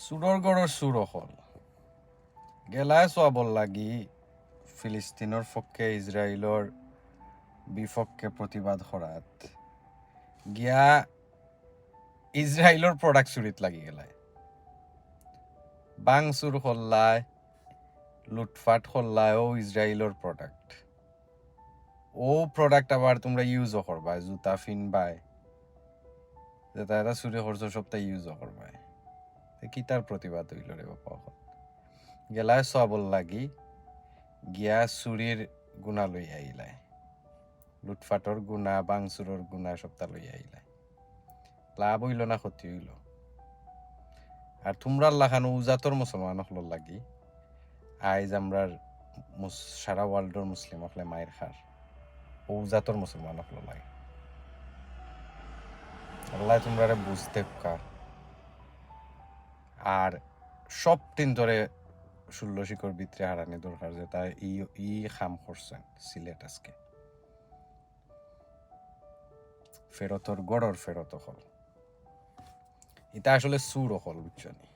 চুৰৰ গড়ৰ চুৰ অকল গেলাই চোৱাবৰ লাগি ফিলিস্তিনৰ পক্ষে ইজৰাইলৰ বিপক্ষে প্ৰতিবাদ কৰাত গিয়া ইজৰাইলৰ প্ৰডাক্ট চুৰিত লাগি গেলাই বাং চুৰ করলাই লুটফাট করলাই ও ইজরাইলের প্রোডাক্ট ও প্রোডাক্ট আবার তোমরা ইউজও করবা জুতা ফিনবাই যেটা এটা চুরি করছো সবটা ইউজও করবাই কি তার প্রতিবাদ হইল রে বাবা গেলায় সবল লাগি গিয়া চুরির গুণা লই আইলাই লুটফাটর গুণা বাংচুরর গুণা সবটা লই আইলাই লাভ হইল না ক্ষতি হইল আর তোমরা লাখানো উজাতর মুসলমান হল লাগি আইজ আমরার সারা ওয়ার্ল্ডর মুসলিম হলে মায়ের খার ও উজাতর মুসলমান হল লাগে আল্লাহ তোমরা বুঝতে কা আর সব দিন ধরে 16 শিকড় ভিতরে হারানি দরকার যে তাই ই খাম করছেন সিলেট আজকে ফেরতর গড়র ফেরত হল এটা আসলে সুর হল বুঝছনি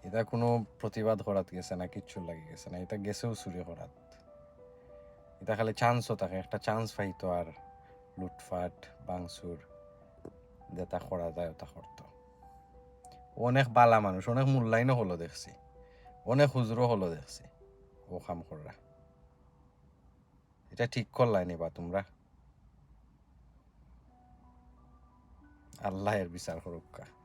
এটা কোনো প্রতিবাদ করাত গেছে না কিচ্ছু লাগে গেছে না এটা গেছেও চুরি করাত এটা খালি চান্সও থাকে একটা চান্স পাইতো আর লুটফাট বাংসুর যেটা করা যায় ওটা করতো অনেক বালা মানুষ অনেক মূল্যায়নও হলো দেখছি অনেক হুজুরও হলো দেখছি ও কাম করা এটা ঠিক করলাই নিবা তোমরা আল্লাহ এর বিচার করুক।